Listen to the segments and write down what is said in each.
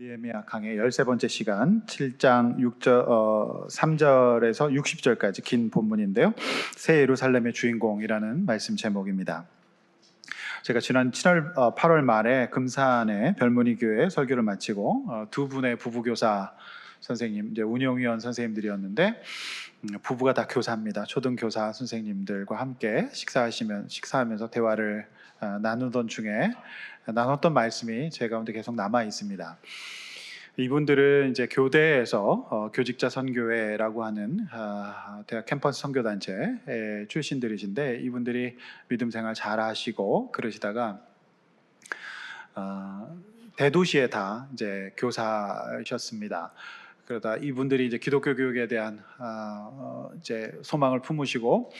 느헤미야 강의 13번째 시간 7장 3절에서 60절까지 긴 본문인데요. 새 예루살렘의 주인공이라는 말씀 제목입니다. 제가 지난 8월 말에 금산의 별무늬 교회 설교를 마치고 두 분의 부부교사 선생님, 이제 운영위원 선생님들이었는데 부부가 다 교사입니다. 초등교사 선생님들과 함께 식사하면서 대화를 나누던 중에 나눴던 말씀이 제 가운데 계속 남아 있습니다. 이분들은 이제 교대에서 교직자 선교회라고 하는 대학 캠퍼스 선교단체 출신들이신데, 이분들이 믿음 생활 잘 하시고 그러시다가 대도시에 다 이제 교사셨습니다. 그러다 이분들이 이제 기독교 교육에 대한 이제 소망을 품으시고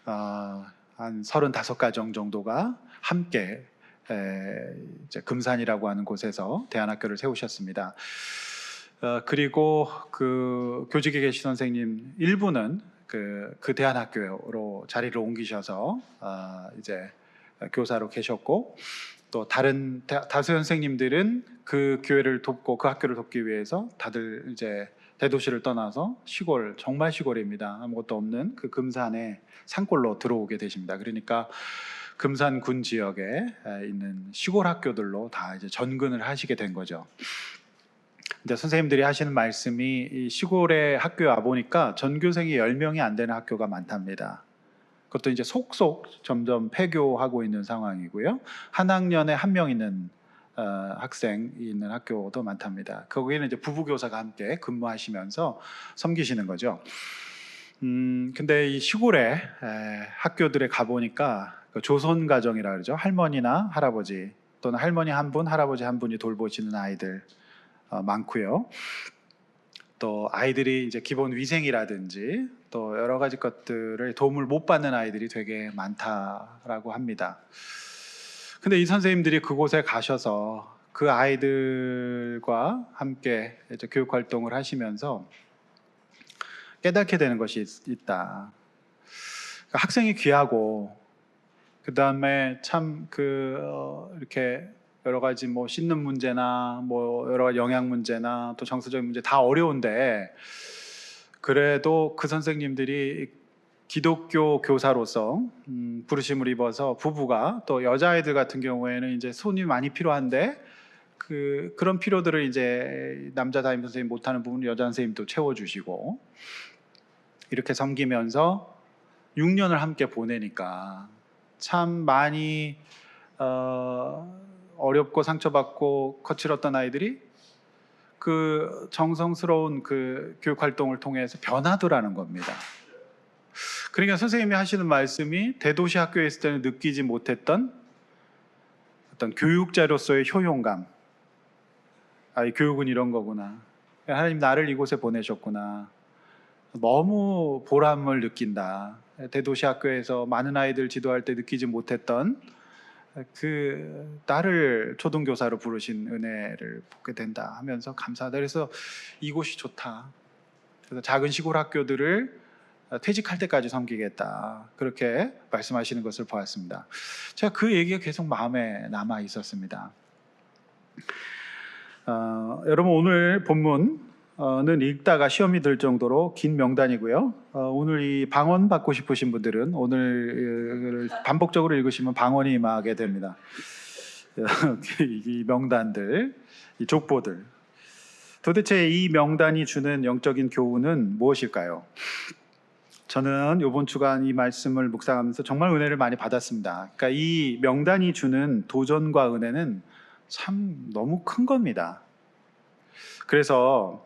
한 35가정 정도가 함께 이제 금산이라고 하는 곳에서 대안학교를 세우셨습니다. 그리고 그 교직에 계신 선생님 일부는 그 대안학교로 자리를 옮기셔서 이제 교사로 계셨고, 또 다른 다수 선생님들은 그 교회를 돕고 그 학교를 돕기 위해서 다들 이제 대도시를 떠나서 시골, 정말 시골입니다. 아무것도 없는 그 금산의 산골로 들어오게 되십니다. 그러니까 금산군 지역에 있는 시골 학교들로 다 이제 전근을 하시게 된 거죠. 근데 선생님들이 하시는 말씀이 이 시골의 학교에 와 보니까 전교생이 10명이 안 되는 학교가 많답니다. 그것도 이제 속속 점점 폐교하고 있는 상황이고요. 한 학년에 1명 있는 학생이 있는 학교도 많답니다. 거기는 이제 부부교사가 함께 근무하시면서 섬기시는 거죠. 근데 이 시골의 학교들에 가보니까 그 조선 가정이라 그러죠. 할머니나 할아버지, 또는 할머니 한 분, 할아버지 한 분이 돌보시는 아이들 많고요. 또 아이들이 이제 기본 위생이라든지 또 여러 가지 것들을 도움을 못 받는 아이들이 되게 많다라고 합니다. 근데 이 선생님들이 그곳에 가셔서 그 아이들과 함께 이제 교육 활동을 하시면서 깨닫게 되는 것이 있다. 학생이 귀하고, 그 다음에 참 이렇게 여러 가지 뭐 씻는 문제나 뭐 여러 가지 영양 문제나 또 정서적인 문제 다 어려운데, 그래도 그 선생님들이 기독교 교사로서 부르심을 입어서 부부가, 또 여자아이들 같은 경우에는 이제 손이 많이 필요한데 그런 필요들을 이제 남자 담임 선생님 못하는 부분을 여자 선생님도 채워주시고, 이렇게 섬기면서 6년을 함께 보내니까 참 많이 어렵고 상처받고 거칠었던 아이들이 그 정성스러운 그 교육 활동을 통해서 변하더라는 겁니다. 그러니까 선생님이 하시는 말씀이 대도시 학교에 있을 때는 느끼지 못했던 어떤 교육자로서의 효용감, 이 교육은 이런 거구나, 하나님 나를 이곳에 보내셨구나, 너무 보람을 느낀다. 대도시 학교에서 많은 아이들 지도할 때 느끼지 못했던 그 나를 초등교사로 부르신 은혜를 받게 된다 하면서 감사하다. 그래서 이곳이 좋다. 그래서 작은 시골 학교들을 퇴직할 때까지 섬기겠다, 그렇게 말씀하시는 것을 보았습니다. 제가 그 얘기가 계속 마음에 남아 있었습니다. 여러분, 오늘 본문은 읽다가 시험이 들 정도로 긴 명단이고요. 오늘 이 방언 받고 싶으신 분들은 오늘 반복적으로 읽으시면 방언이 임하게 됩니다. 이 명단들, 이 족보들, 도대체 이 명단이 주는 영적인 교훈은 무엇일까요? 저는 이번 주간 이 말씀을 묵상하면서 정말 은혜를 많이 받았습니다. 그러니까 이 명단이 주는 도전과 은혜는 참 너무 큰 겁니다. 그래서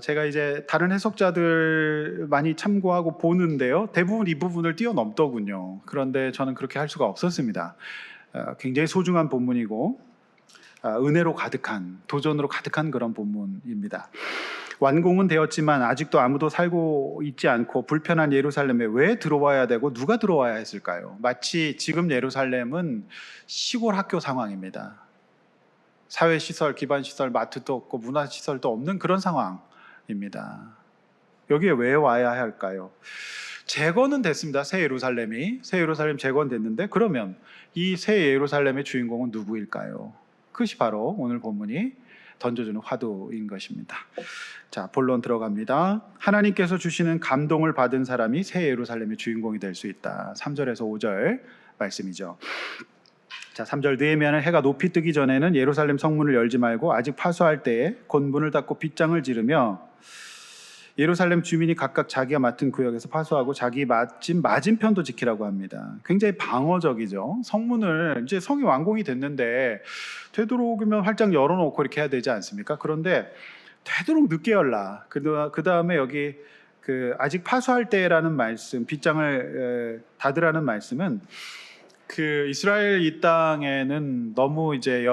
제가 이제 다른 해석자들 많이 참고하고 보는데요, 대부분 이 부분을 뛰어넘더군요. 그런데 저는 그렇게 할 수가 없었습니다. 굉장히 소중한 본문이고 은혜로 가득한, 도전으로 가득한 그런 본문입니다. 완공은 되었지만 아직도 아무도 살고 있지 않고 불편한 예루살렘에 왜 들어와야 되고 누가 들어와야 했을까요? 마치 지금 예루살렘은 시골 학교 상황입니다. 사회시설, 기반시설, 마트도 없고 문화시설도 없는 그런 상황입니다. 여기에 왜 와야 할까요? 재건은 됐습니다. 새 예루살렘 재건 됐는데, 그러면 이 새 예루살렘의 주인공은 누구일까요? 그것이 바로 오늘 본문이 던져주는 화두인 것입니다. 자, 본론 들어갑니다. 하나님께서 주시는 감동을 받은 사람이 새 예루살렘의 주인공이 될 수 있다. 3절에서 5절 말씀이죠. 자, 3절 느헤미야는 해가 높이 뜨기 전에는 예루살렘 성문을 열지 말고 아직 파수할 때에 곧 문을 닫고 빗장을 지르며 예루살렘 주민이 각각 자기가 맡은 구역에서 파수하고 자기 맞은편도 지키라고 합니다. 굉장히 방어적이죠. 성문을 이제 성이 완공이 됐는데 되도록이면 활짝 열어놓고 이렇게 해야 되지 않습니까? 그런데 되도록 늦게 열라. 그 다음에 여기 아직 파수할 때라는 말씀, 빗장을 닫으라는 말씀은 이스라엘 이 땅에는 너무 이제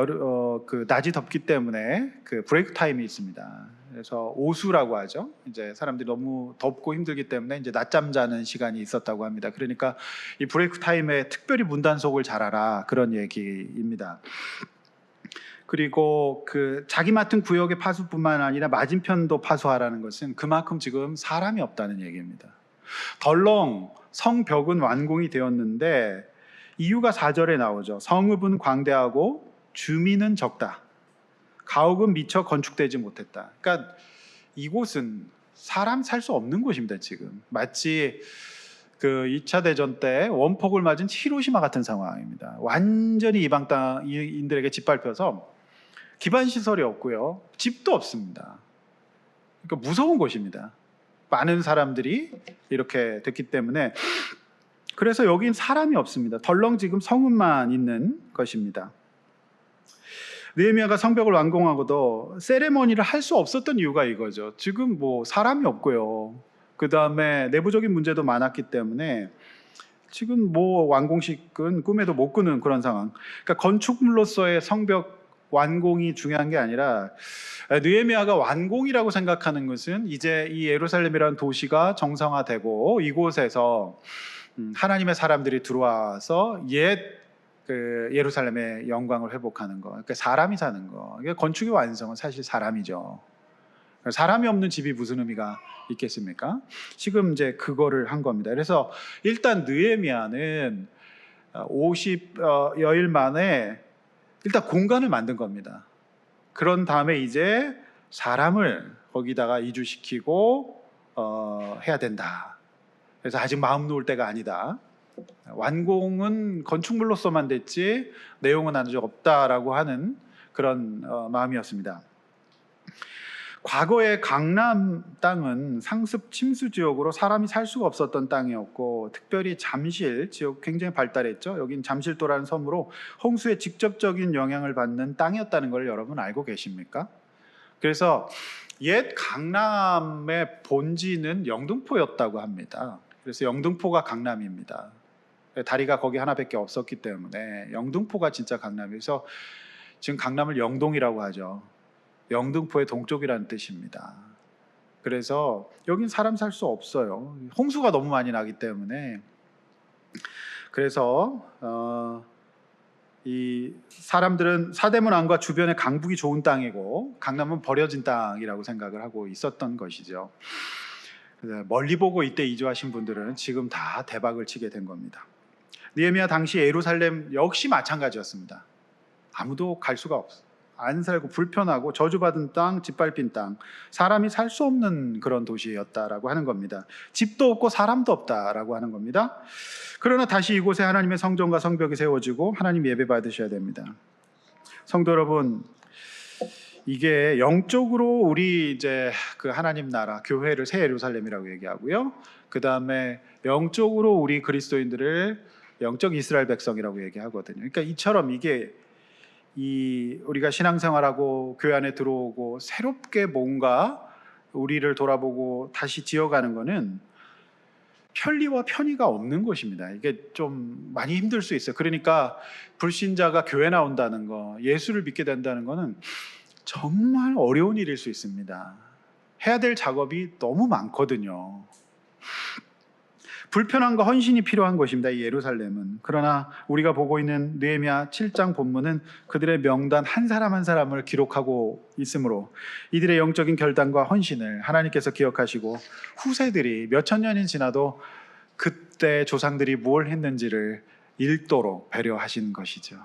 낮이 덥기 때문에 브레이크 타임이 있습니다. 그래서 오수라고 하죠. 이제 사람들이 너무 덥고 힘들기 때문에 이제 낮잠 자는 시간이 있었다고 합니다. 그러니까 이 브레이크 타임에 특별히 문단속을 잘하라, 그런 얘기입니다. 그리고 자기 맡은 구역의 파수뿐만 아니라 맞은편도 파수하라는 것은 그만큼 지금 사람이 없다는 얘기입니다. 덜렁 성벽은 완공이 되었는데 이유가 4절에 나오죠. 성읍은 광대하고 주민은 적다. 가옥은 미처 건축되지 못했다. 그러니까 이곳은 사람 살 수 없는 곳입니다. 지금 마치 2차 대전 때 원폭을 맞은 히로시마 같은 상황입니다. 완전히 이방 땅인들에게 짓밟혀서 기반 시설이 없고요, 집도 없습니다. 그러니까 무서운 곳입니다. 많은 사람들이 이렇게 됐기 때문에, 그래서 여긴 사람이 없습니다. 덜렁 지금 성읍만 있는 것입니다. 느헤미야가 성벽을 완공하고도 세레머니를 할 수 없었던 이유가 이거죠. 지금 사람이 없고요, 그 다음에 내부적인 문제도 많았기 때문에 지금 완공식은 꿈에도 못 꾸는 그런 상황. 그러니까 건축물로서의 성벽 완공이 중요한 게 아니라, 느헤미야가 완공이라고 생각하는 것은 이제 이 예루살렘이라는 도시가 정상화되고 이곳에서 하나님의 사람들이 들어와서 예루살렘의 영광을 회복하는 거, 그러니까 사람이 사는 거. 건축의 완성은 사실 사람이죠. 사람이 없는 집이 무슨 의미가 있겠습니까? 지금 이제 그거를 한 겁니다. 그래서 일단 느헤미야는 50여일 만에 일단 공간을 만든 겁니다. 그런 다음에 이제 사람을 거기다가 이주시키고 해야 된다. 그래서 아직 마음 놓을 때가 아니다. 완공은 건축물로서만 됐지 내용은 아직 없다라고 하는 그런 마음이었습니다. 과거의 강남 땅은 상습 침수 지역으로 사람이 살 수가 없었던 땅이었고, 특별히 잠실 지역 굉장히 발달했죠. 여긴 잠실도라는 섬으로 홍수에 직접적인 영향을 받는 땅이었다는 걸 여러분 알고 계십니까? 그래서 옛 강남의 본지는 영등포였다고 합니다. 그래서 영등포가 강남입니다. 다리가 거기 하나밖에 없었기 때문에 영등포가 진짜 강남이어서 지금 강남을 영동이라고 하죠. 영등포의 동쪽이라는 뜻입니다. 그래서 여긴 사람 살 수 없어요. 홍수가 너무 많이 나기 때문에. 그래서 이 사람들은 사대문 안과 주변의 강북이 좋은 땅이고 강남은 버려진 땅이라고 생각을 하고 있었던 것이죠. 멀리 보고 이때 이주하신 분들은 지금 다 대박을 치게 된 겁니다. 느헤미야 당시 예루살렘 역시 마찬가지였습니다. 아무도 갈 수가 없어. 안 살고 불편하고 저주받은 땅, 짓밟힌 땅, 사람이 살 수 없는 그런 도시였다라고 하는 겁니다. 집도 없고 사람도 없다라고 하는 겁니다. 그러나 다시 이곳에 하나님의 성전과 성벽이 세워지고 하나님 예배 받으셔야 됩니다. 성도 여러분, 이게 영적으로 우리 이제 하나님 나라 교회를 새 예루살렘이라고 얘기하고요. 그 다음에 영적으로 우리 그리스도인들을 영적 이스라엘 백성이라고 얘기하거든요. 그러니까 이처럼 이게 우리가 신앙생활하고 교회 안에 들어오고 새롭게 뭔가 우리를 돌아보고 다시 지어가는 거는 편리와 편의가 없는 것입니다. 이게 좀 많이 힘들 수 있어요. 그러니까 불신자가 교회 나온다는 거, 예수를 믿게 된다는 거는 정말 어려운 일일 수 있습니다. 해야 될 작업이 너무 많거든요. 불편함과 헌신이 필요한 것입니다. 이 예루살렘은. 그러나 우리가 보고 있는 느헤미야 7장 본문은 그들의 명단 한 사람 한 사람을 기록하고 있으므로 이들의 영적인 결단과 헌신을 하나님께서 기억하시고 후세들이 몇천 년이 지나도 그때 조상들이 뭘 했는지를 읽도록 배려하신 것이죠.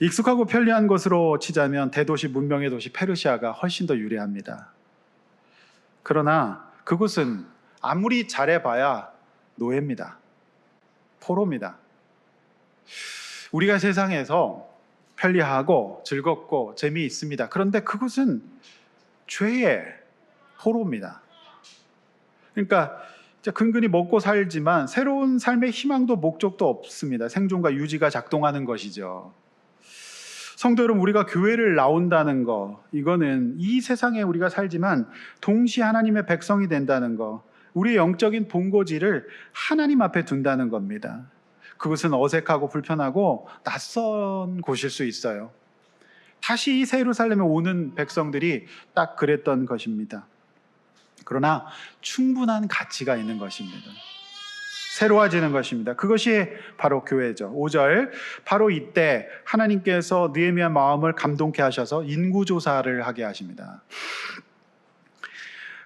익숙하고 편리한 것으로 치자면 대도시 문명의 도시 페르시아가 훨씬 더 유리합니다. 그러나 그곳은 아무리 잘해봐야 노예입니다. 포로입니다. 우리가 세상에서 편리하고 즐겁고 재미있습니다. 그런데 그곳은 죄의 포로입니다. 그러니까 근근히 먹고 살지만 새로운 삶의 희망도 목적도 없습니다. 생존과 유지가 작동하는 것이죠. 성도 여러분, 우리가 교회를 나온다는 거, 이거는 이 세상에 우리가 살지만 동시에 하나님의 백성이 된다는 거, 우리의 영적인 본고지를 하나님 앞에 둔다는 겁니다. 그것은 어색하고 불편하고 낯선 곳일 수 있어요. 다시 이 새 예루살렘에 오는 백성들이 딱 그랬던 것입니다. 그러나 충분한 가치가 있는 것입니다. 새로워지는 것입니다. 그것이 바로 교회죠. 5절, 바로 이때 하나님께서 느헤미야 마음을 감동케 하셔서 인구조사를 하게 하십니다.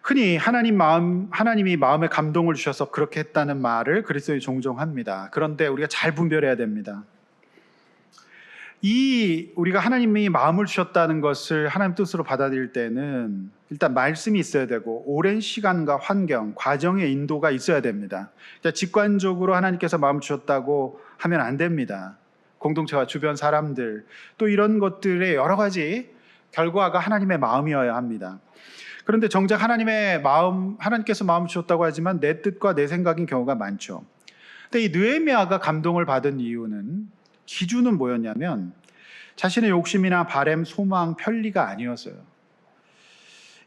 흔히 하나님이 마음에 감동을 주셔서 그렇게 했다는 말을 그리스도인이 종종 합니다. 그런데 우리가 잘 분별해야 됩니다. 우리가 하나님이 마음을 주셨다는 것을 하나님 뜻으로 받아들일 때는 일단 말씀이 있어야 되고 오랜 시간과 환경, 과정의 인도가 있어야 됩니다. 그러니까 직관적으로 하나님께서 마음을 주셨다고 하면 안 됩니다. 공동체와 주변 사람들, 또 이런 것들의 여러 가지 결과가 하나님의 마음이어야 합니다. 그런데 정작 하나님께서 마음을 주셨다고 하지만 내 뜻과 내 생각인 경우가 많죠. 근데 이 느헤미야가 감동을 받은 이유는, 기준은 뭐였냐면 자신의 욕심이나 바램, 소망, 편리가 아니었어요.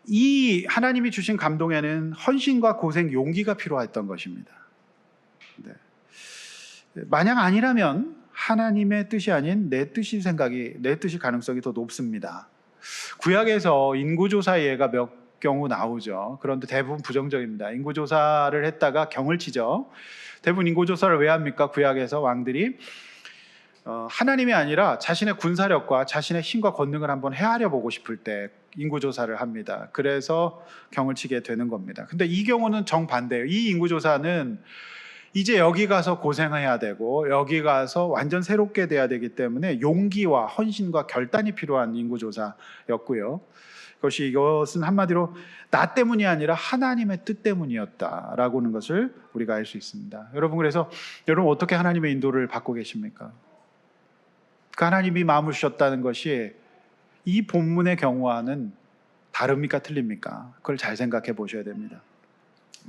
이 하나님이 주신 감동에는 헌신과 고생, 용기가 필요했던 것입니다. 네. 만약 아니라면 하나님의 뜻이 아닌 내 뜻일 가능성이 더 높습니다. 구약에서 인구조사 예가 몇 경우 나오죠. 그런데 대부분 부정적입니다. 인구조사를 했다가 경을 치죠. 대부분 인구조사를 왜 합니까? 구약에서 왕들이 하나님이 아니라 자신의 군사력과 자신의 힘과 권능을 한번 헤아려 보고 싶을 때 인구조사를 합니다. 그래서 경을 치게 되는 겁니다. 근데 이 경우는 정반대예요. 이 인구조사는 이제 여기 가서 고생해야 되고 여기 가서 완전 새롭게 돼야 되기 때문에 용기와 헌신과 결단이 필요한 인구조사였고요. 이것은 한마디로 나 때문이 아니라 하나님의 뜻 때문이었다라고 하는 것을 우리가 알 수 있습니다. 그래서 여러분 어떻게 하나님의 인도를 받고 계십니까? 그 하나님이 마음을 주셨다는 것이 이 본문의 경우와는 다릅니까? 틀립니까? 그걸 잘 생각해 보셔야 됩니다.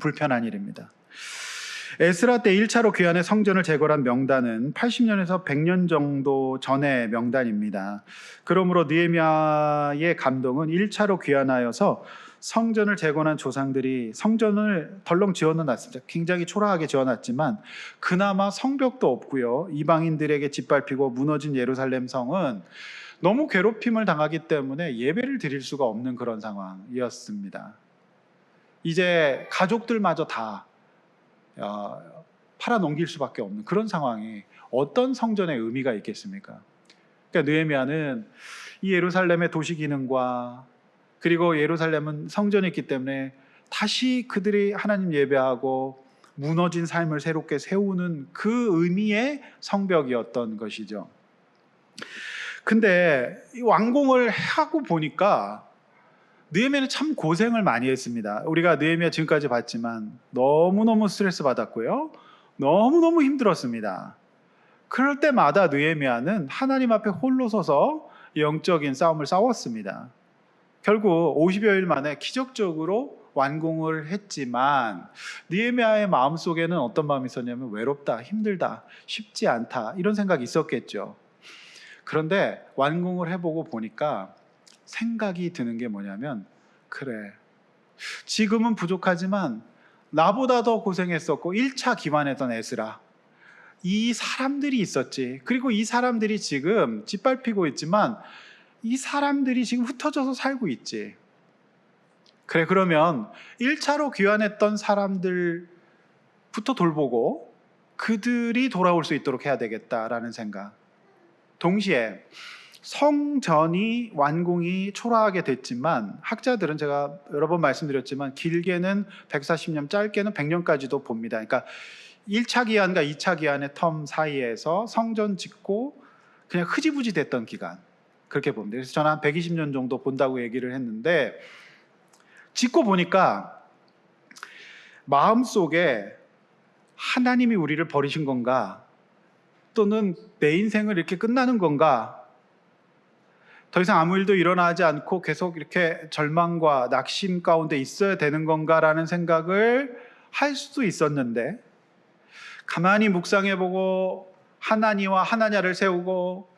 불편한 일입니다. 에스라 때 1차로 귀환해 성전을 재건한 명단은 80년에서 100년 정도 전의 명단입니다. 그러므로 느헤미야의 감동은 1차로 귀환하여서 성전을 재건한 조상들이 성전을 덜렁 지어놨습니다. 굉장히 초라하게 지어놨지만 그나마 성벽도 없고요. 이방인들에게 짓밟히고 무너진 예루살렘 성은 너무 괴롭힘을 당하기 때문에 예배를 드릴 수가 없는 그런 상황이었습니다. 이제 가족들마저 다 팔아넘길 수밖에 없는 그런 상황이 어떤 성전의 의미가 있겠습니까? 그러니까 느헤미야는 이 예루살렘의 도시 기능과 그리고 예루살렘은 성전이 있기 때문에 다시 그들이 하나님 예배하고 무너진 삶을 새롭게 세우는 그 의미의 성벽이었던 것이죠. 근데 이 완공을 하고 보니까 느헤미야는 참 고생을 많이 했습니다. 우리가 느헤미야 지금까지 봤지만 너무너무 스트레스 받았고요. 너무너무 힘들었습니다. 그럴 때마다 느헤미야는 하나님 앞에 홀로 서서 영적인 싸움을 싸웠습니다. 결국 50여일 만에 기적적으로 완공을 했지만 느헤미야의 마음속에는 어떤 마음이 있었냐면 외롭다, 힘들다, 쉽지 않다 이런 생각이 있었겠죠. 그런데 완공을 해보고 보니까 생각이 드는 게 뭐냐면, 그래, 지금은 부족하지만 나보다 더 고생했었고 1차 기만했던 에스라, 이 사람들이 있었지. 그리고 이 사람들이 지금 짓밟히고 있지만 이 사람들이 지금 흩어져서 살고 있지. 그래, 그러면 1차로 귀환했던 사람들부터 돌보고 그들이 돌아올 수 있도록 해야 되겠다라는 생각. 동시에 성전이 완공이 초라하게 됐지만 학자들은 제가 여러 번 말씀드렸지만 길게는 140년, 짧게는 100년까지도 봅니다. 그러니까 1차 기한과 2차 기한의 텀 사이에서 성전 짓고 그냥 흐지부지 됐던 기간, 그렇게 봅니다. 그래서 저는 한 120년 정도 본다고 얘기를 했는데, 짓고 보니까 마음속에 하나님이 우리를 버리신 건가, 또는 내 인생을 이렇게 끝나는 건가, 더 이상 아무 일도 일어나지 않고 계속 이렇게 절망과 낙심 가운데 있어야 되는 건가라는 생각을 할 수도 있었는데, 가만히 묵상해보고 하나니와 하나냐를 세우고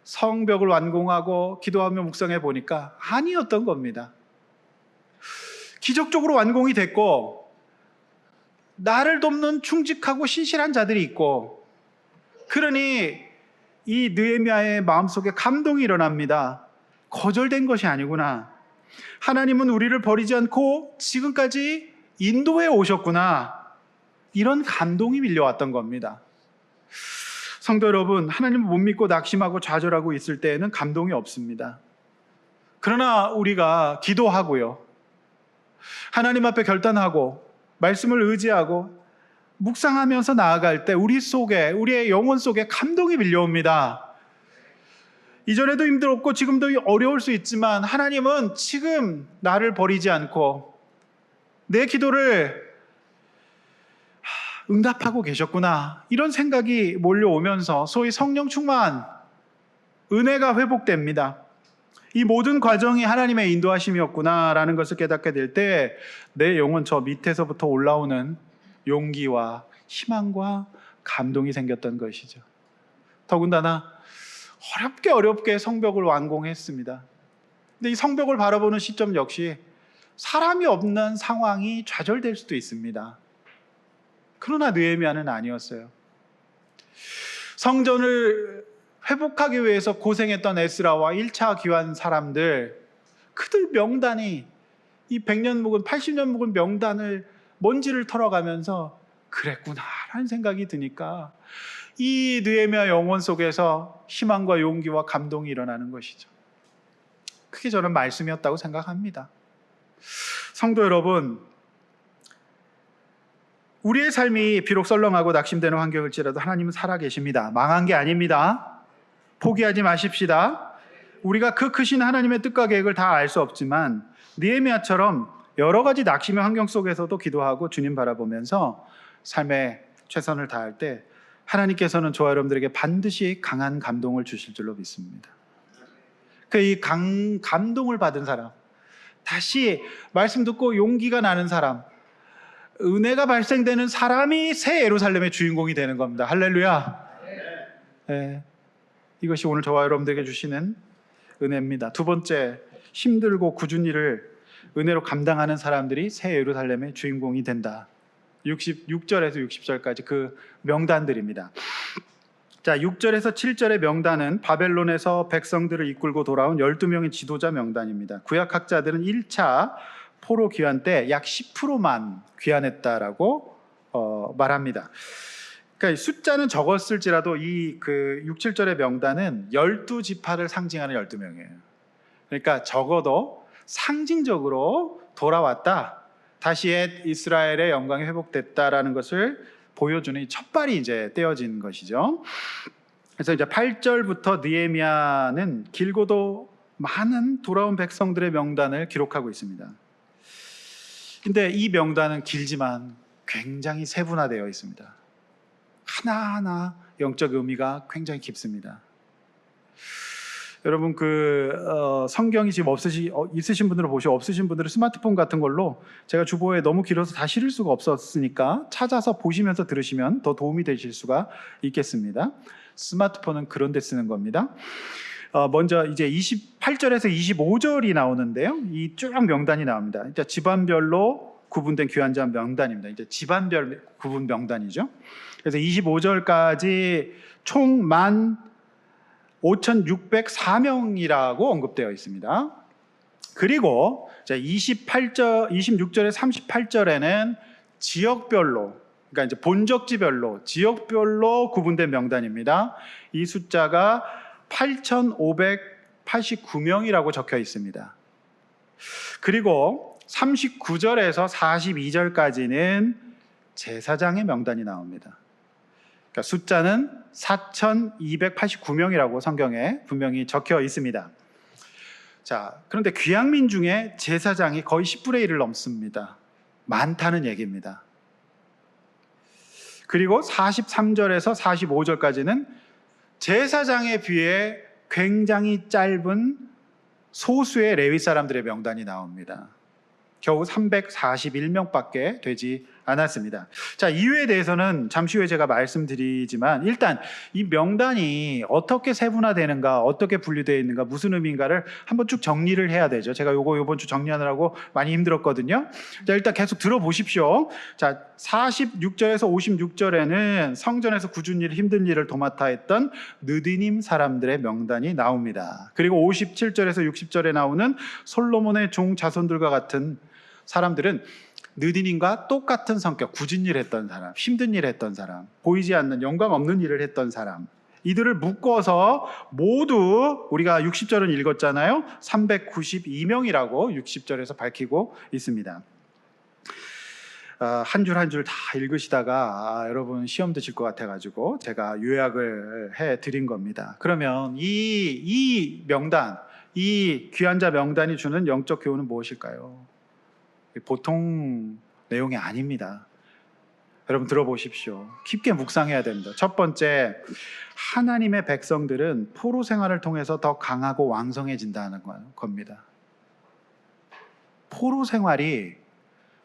성벽을 완공하고 기도하며 묵상해 보니까 아니었던 겁니다. 기적적으로 완공이 됐고, 나를 돕는 충직하고 신실한 자들이 있고, 그러니 이 느헤미야의 마음속에 감동이 일어납니다. 거절된 것이 아니구나. 하나님은 우리를 버리지 않고 지금까지 인도해 오셨구나. 이런 감동이 밀려왔던 겁니다. 성도 여러분, 하나님을 못 믿고 낙심하고 좌절하고 있을 때에는 감동이 없습니다. 그러나 우리가 기도하고요, 하나님 앞에 결단하고 말씀을 의지하고 묵상하면서 나아갈 때 우리 속에, 우리의 영혼 속에 감동이 밀려옵니다. 이전에도 힘들었고 지금도 어려울 수 있지만 하나님은 지금 나를 버리지 않고 내 기도를 응답하고 계셨구나, 이런 생각이 몰려오면서 소위 성령 충만, 은혜가 회복됩니다. 이 모든 과정이 하나님의 인도하심이었구나라는 것을 깨닫게 될 때 내 영혼 저 밑에서부터 올라오는 용기와 희망과 감동이 생겼던 것이죠. 더군다나 어렵게 성벽을 완공했습니다. 근데 이 성벽을 바라보는 시점 역시 사람이 없는 상황이 좌절될 수도 있습니다. 그러나 느헤미야는 아니었어요. 성전을 회복하기 위해서 고생했던 에스라와 1차 귀환 사람들, 그들 명단이 이 100년 묵은 80년 묵은 명단을 먼지를 털어가면서 그랬구나라는 생각이 드니까 이 느헤미야 영혼 속에서 희망과 용기와 감동이 일어나는 것이죠. 그게 저는 말씀이었다고 생각합니다. 성도 여러분, 우리의 삶이 비록 썰렁하고 낙심되는 환경일지라도 하나님은 살아계십니다. 망한 게 아닙니다. 포기하지 마십시다. 우리가 그 크신 하나님의 뜻과 계획을 다 알 수 없지만 느헤미야처럼 여러 가지 낙심의 환경 속에서도 기도하고 주님 바라보면서 삶에 최선을 다할 때 하나님께서는 저와 여러분들에게 반드시 강한 감동을 주실 줄로 믿습니다. 이 감동을 받은 사람, 다시 말씀 듣고 용기가 나는 사람, 은혜가 발생되는 사람이 새 예루살렘의 주인공이 되는 겁니다. 할렐루야. 네. 이것이 오늘 저와 여러분들에게 주시는 은혜입니다. 두 번째, 힘들고 굳은 일을 은혜로 감당하는 사람들이 새 예루살렘의 주인공이 된다. 6절에서 60절까지 그 명단들입니다. 자, 6절에서 7절의 명단은 바벨론에서 백성들을 이끌고 돌아온 12명의 지도자 명단입니다. 구약학자들은 1차 포로 귀환 때 약 10%만 귀환했다라고 말합니다. 그러니까 숫자는 적었을지라도 이 6, 7절의 명단은 12지파를 상징하는 12명이에요. 그러니까 적어도 상징적으로 돌아왔다, 다시 옛 이스라엘의 영광이 회복됐다라는 것을 보여주는 첫발이 이제 떼어진 것이죠. 그래서 이제 8절부터 느헤미야는 길고도 많은 돌아온 백성들의 명단을 기록하고 있습니다. 근데 이 명단은 길지만 굉장히 세분화되어 있습니다. 하나하나 영적 의미가 굉장히 깊습니다. 여러분 성경이 지금 있으신 분들은 보시고 없으신 분들은 스마트폰 같은 걸로, 제가 주보에 너무 길어서 다 실을 수가 없었으니까 찾아서 보시면서 들으시면 더 도움이 되실 수가 있겠습니다. 스마트폰은 그런 데 쓰는 겁니다. 먼저 이제 28절에서 25절이 나오는데요. 이 쭉 명단이 나옵니다. 이제 집안별로 구분된 귀환자 명단입니다. 이제 집안별 구분 명단이죠. 그래서 25절까지 총 15,604명이라고 언급되어 있습니다. 그리고 26절에 38절에는 지역별로, 그러니까 이제 본적지별로, 지역별로 구분된 명단입니다. 이 숫자가 8,589명이라고 적혀 있습니다. 그리고 39절에서 42절까지는 제사장의 명단이 나옵니다. 그러니까 숫자는 4,289명이라고 성경에 분명히 적혀 있습니다. 자, 그런데 귀향민 중에 제사장이 거의 10분의 1을 넘습니다. 많다는 얘기입니다. 그리고 43절에서 45절까지는 제사장에 비해 굉장히 짧은 소수의 레위 사람들의 명단이 나옵니다. 겨우 341명밖에 되지 않았습니다. 자, 이유에 대해서는 잠시 후에 제가 말씀드리지만 일단 이 명단이 어떻게 세분화되는가, 어떻게 분류되어 있는가, 무슨 의미인가를 한번 쭉 정리를 해야 되죠. 제가 이번 주 정리하느라고 많이 힘들었거든요. 자, 일단 계속 들어보십시오. 자, 46절에서 56절에는 성전에서 굳은 일, 힘든 일을 도맡아 했던 느디님 사람들의 명단이 나옵니다. 그리고 57절에서 60절에 나오는 솔로몬의 종 자손들과 같은 사람들은 느디님과 똑같은 성격, 굳은 일 했던 사람, 힘든 일 했던 사람, 보이지 않는 영광 없는 일을 했던 사람, 이들을 묶어서 모두 우리가 60절은 읽었잖아요. 392명이라고 60절에서 밝히고 있습니다. 한 줄 한 줄 다 읽으시다가 여러분 시험 드실 것 같아가지고 제가 요약을 해드린 겁니다. 그러면 이 명단, 이 귀환자 명단이 주는 영적 교훈은 무엇일까요? 보통 내용이 아닙니다. 여러분 들어보십시오. 깊게 묵상해야 됩니다. 첫 번째, 하나님의 백성들은 포로 생활을 통해서 더 강하고 왕성해진다는 겁니다. 포로 생활이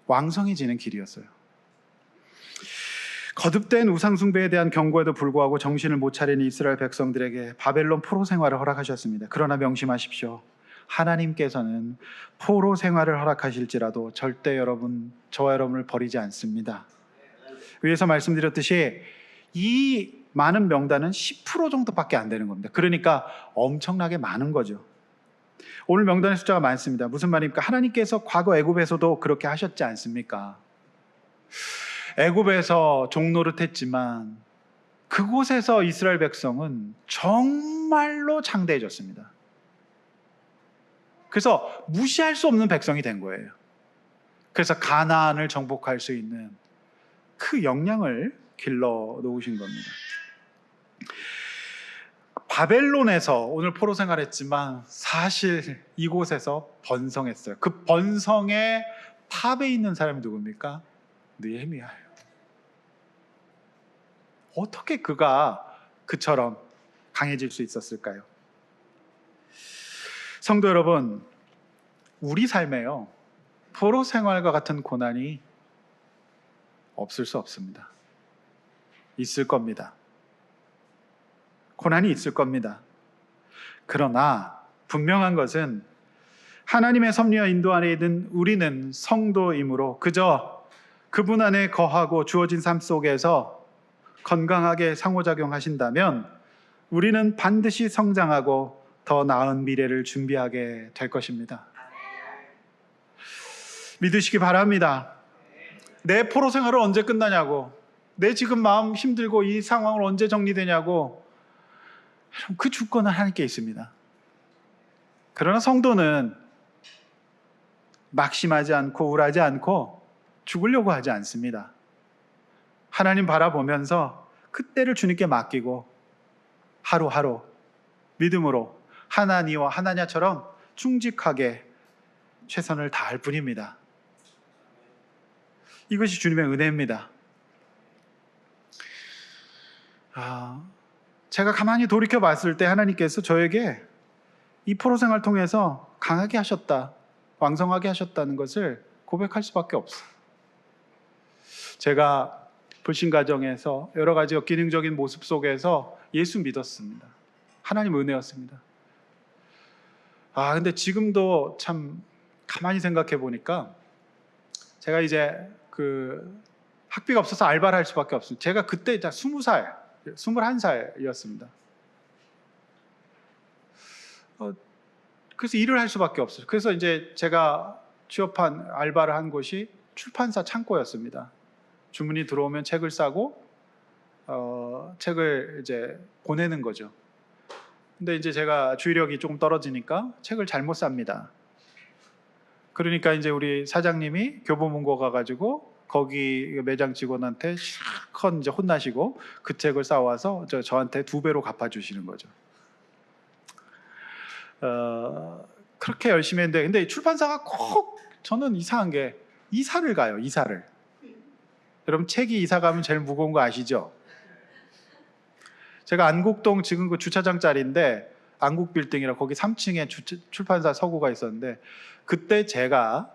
왕성해지는 길이었어요. 거듭된 우상숭배에 대한 경고에도 불구하고 정신을 못 차리는 이스라엘 백성들에게 바벨론 포로 생활을 허락하셨습니다. 그러나 명심하십시오. 하나님께서는 포로 생활을 허락하실지라도 절대 저와 여러분을 버리지 않습니다. 위에서 말씀드렸듯이 이 많은 명단은 10% 정도밖에 안 되는 겁니다. 그러니까 엄청나게 많은 거죠. 오늘 명단의 숫자가 많습니다. 무슨 말입니까? 하나님께서 과거 애굽에서도 그렇게 하셨지 않습니까? 애굽에서 종노릇했지만 그곳에서 이스라엘 백성은 정말로 창대해졌습니다. 그래서 무시할 수 없는 백성이 된 거예요. 그래서 가나안을 정복할 수 있는 그 역량을 길러 놓으신 겁니다. 바벨론에서 오늘 포로 생활했지만 사실 이곳에서 번성했어요. 그 번성의 탑에 있는 사람이 누굽니까? 느헤미야예요. 어떻게 그가 그처럼 강해질 수 있었을까요? 성도 여러분, 우리 삶에요, 포로 생활과 같은 고난이 없을 수 없습니다. 있을 겁니다. 고난이 있을 겁니다. 그러나 분명한 것은 하나님의 섭리와 인도 안에 있는 우리는 성도이므로 그저 그분 안에 거하고 주어진 삶 속에서 건강하게 상호작용하신다면 우리는 반드시 성장하고 더 나은 미래를 준비하게 될 것입니다. 믿으시기 바랍니다. 내 포로 생활은 언제 끝나냐고, 내 지금 마음 힘들고 이 상황을 언제 정리되냐고, 그 주권은 하나님께 있습니다. 그러나 성도는 막심하지 않고 우울하지 않고 죽으려고 하지 않습니다. 하나님 바라보면서 그때를 주님께 맡기고 하루하루 믿음으로 하나니와 하나냐처럼 충직하게 최선을 다할 뿐입니다. 이것이 주님의 은혜입니다. 제가 가만히 돌이켜 봤을 때 하나님께서 저에게 이 포로 생활을 통해서 강하게 하셨다, 왕성하게 하셨다는 것을 고백할 수밖에 없어요. 제가 불신 가정에서 여러 가지 기능적인 모습 속에서 예수 믿었습니다. 하나님 은혜였습니다. 근데 지금도 참 가만히 생각해 보니까 제가 이제 학비가 없어서 알바를 할 수밖에 없습니다. 제가 그때 20살, 21살이었습니다. 그래서 일을 할 수밖에 없어요. 그래서 이제 제가 취업한 알바를 한 곳이 출판사 창고였습니다. 주문이 들어오면 책을 싸고 책을 이제 보내는 거죠. 근데 이제 제가 주의력이 조금 떨어지니까 책을 잘못 삽니다. 그러니까 이제 우리 사장님이 교보문고 가가지고 거기 매장 직원한테 실컷 이제 혼나시고 그 책을 싸와서 저한테 2배로 갚아주시는 거죠. 그렇게 열심히 했는데, 근데 출판사가 꼭 저는 이상한 게 이사를 가요. 이사를. 여러분 책이 이사 가면 제일 무거운 거 아시죠? 제가 안국동 지금 그 주차장 자리인데 안국빌딩이라 거기 3층에 출판사 서구가 있었는데, 그때 제가